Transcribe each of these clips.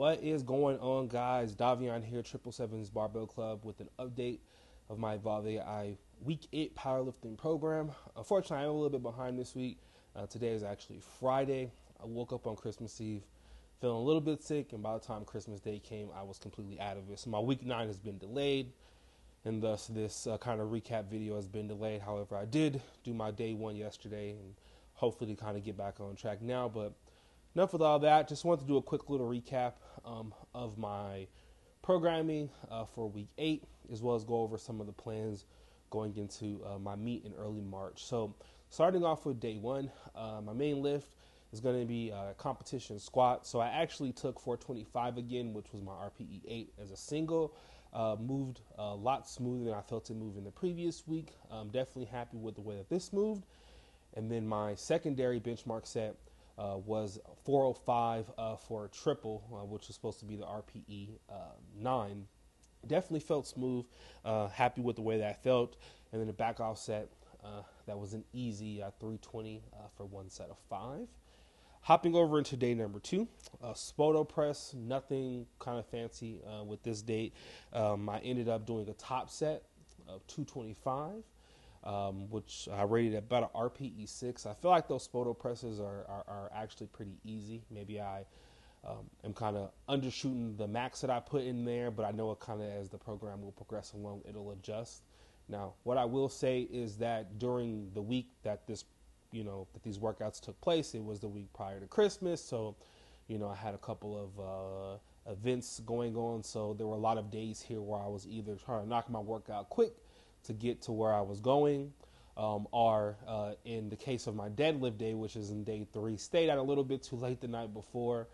What is going on, guys? Davion here, 777's Barbell Club, with an update of my Evolve AI Week 8 powerlifting program. Unfortunately, I'm a little bit behind this week. Today is actually Friday. I woke up on Christmas Eve feeling a little bit sick, and by the time Christmas Day came, I was completely out of it. So my Week 9 has been delayed, and thus this kind of recap video has been delayed. However, I did do my day 1 yesterday, and hopefully kind of get back on track now, but enough with all that. Just wanted to do a quick little recap of my programming for week 8, as well as go over some of the plans going into my meet in early March. So starting off with day 1, my main lift is going to be competition squat. So I actually took 425 again, which was my RPE 8 as a single. Moved a lot smoother than I felt it move in the previous week. Definitely happy with the way that this moved. And then my secondary benchmark set was 405 for a triple, which was supposed to be the RPE 9. Definitely felt smooth, happy with the way that felt. And then the back offset, that was an easy 320 for one set of 5. Hopping over into day number 2, Spoto press, nothing kind of fancy with this date. I ended up doing a top set of 225. Which I rated at about an RPE 6. I feel like those Spoto presses are actually pretty easy. Maybe I am kind of undershooting the max that I put in there, but I know it kind of, as the program will progress along, it'll adjust. Now, what I will say is that during the week that this, that these workouts took place, it was the week prior to Christmas, so I had a couple of events going on, so there were a lot of days here where I was either trying to knock my workout quick to get to where I was going, or in the case of my deadlift day, which is in day 3, stayed out a little bit too late the night before,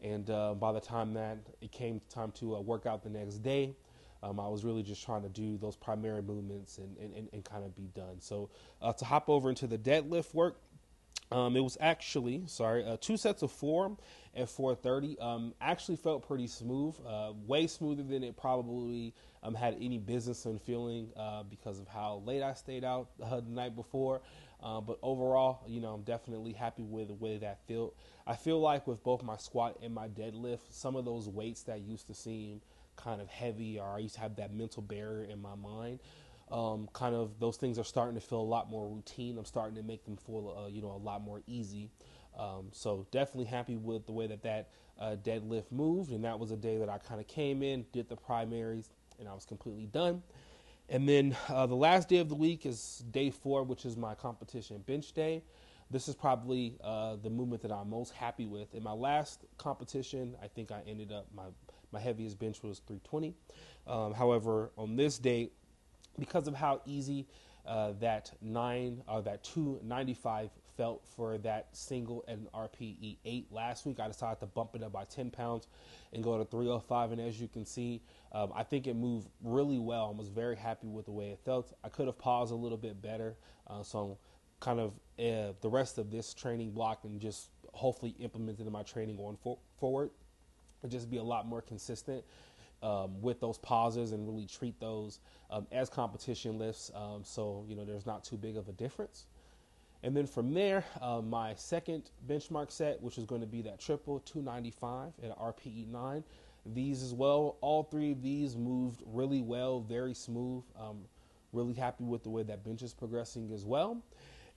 and by the time that it came time to work out the next day, I was really just trying to do those primary movements and kind of be done. So to hop over into the deadlift work, it was actually, 2 sets of 4 at 430. Actually felt pretty smooth, way smoother than it probably had any business in feeling because of how late I stayed out the night before. But overall, I'm definitely happy with the way that felt. I feel like with both my squat and my deadlift, some of those weights that used to seem kind of heavy, or I used to have that mental barrier in my mind, kind of those things are starting to feel a lot more routine. I'm starting to make them feel, a lot more easy. So definitely happy with the way that deadlift moved. And that was a day that I kind of came in, did the primaries, and I was completely done. And then the last day of the week is day 4, which is my competition bench day. This is probably the movement that I'm most happy with. In my last competition, I think I ended up, my heaviest bench was 320. However, on this day, because of how easy that 295 felt for that single and RPE 8 last week, I decided to bump it up by 10 pounds and go to 305. And as you can see, I think it moved really well. I was very happy with the way it felt. I could have paused a little bit better. So kind of the rest of this training block and just hopefully implement it in my training going forward and just be a lot more consistent with those pauses and really treat those as competition lifts, so there's not too big of a difference. And then from there, my second benchmark set, which is going to be that triple 295 at RPE 9, these as well, all 3 of these moved really well, very smooth. Really happy with the way that bench is progressing as well.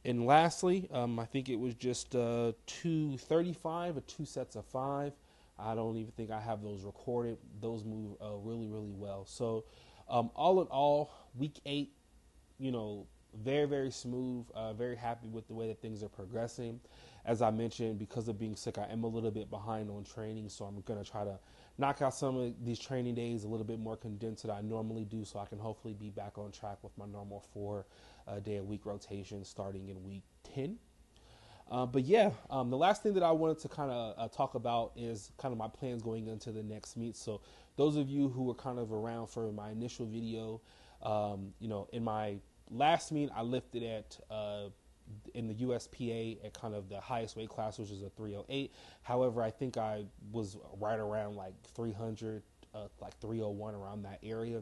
And lastly, I think it was just 235 or 2 sets of 5. I don't even think I have those recorded. Those move really, really well. So all in all, week 8, very, very smooth. Very happy with the way that things are progressing. As I mentioned, because of being sick, I am a little bit behind on training. So I'm going to try to knock out some of these training days a little bit more condensed than I normally do, so I can hopefully be back on track with my normal 4-day-a-week rotation starting in week 10. But yeah, the last thing that I wanted to kind of talk about is kind of my plans going into the next meet. So those of you who were kind of around for my initial video, in my last meet, I lifted at in the USPA at kind of the highest weight class, which is a 308. However, I think I was right around like 300, like 301, around that area.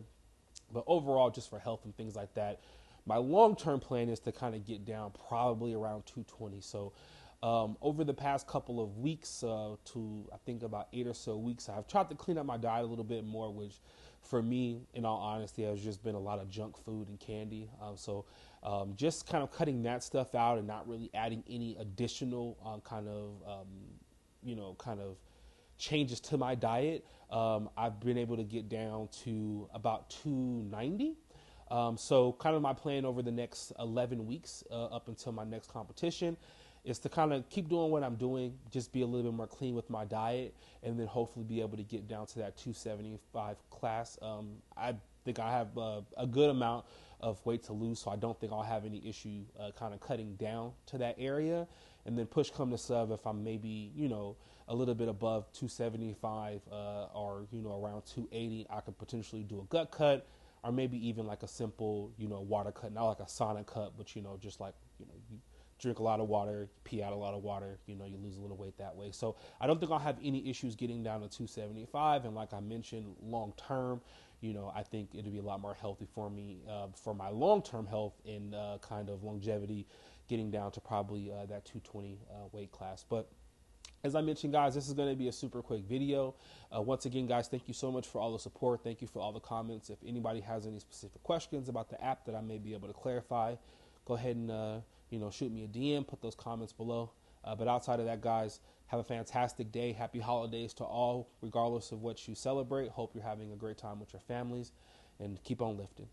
But overall, just for health and things like that, my long-term plan is to kind of get down probably around 220. So Over the past couple of weeks to I think about 8 or so weeks, I've tried to clean up my diet a little bit more, which for me, in all honesty, has just been a lot of junk food and candy. Just kind of cutting that stuff out and not really adding any additional kind of changes to my diet. I've been able to get down to about 290. So kind of my plan over the next 11 weeks up until my next competition is to kind of keep doing what I'm doing, just be a little bit more clean with my diet, and then hopefully be able to get down to that 275 class. I think I have a good amount of weight to lose, so I don't think I'll have any issue kind of cutting down to that area. And then push come to shove, if I'm maybe, a little bit above 275 or, around 280, I could potentially do a gut cut, or maybe even like a simple, water cut, not like a sauna cut, but, just like, you drink a lot of water, pee out a lot of water, you lose a little weight that way. So I don't think I'll have any issues getting down to 275. And like I mentioned, long term, I think it'll be a lot more healthy for me, for my long-term health and kind of longevity, getting down to probably that 220 weight class. But as I mentioned, guys, this is going to be a super quick video. Once again, guys, thank you so much for all the support. Thank you for all the comments. If anybody has any specific questions about the app that I may be able to clarify, go ahead and, shoot me a DM, put those comments below. But outside of that, guys, have a fantastic day. Happy holidays to all, regardless of what you celebrate. Hope you're having a great time with your families, and keep on lifting.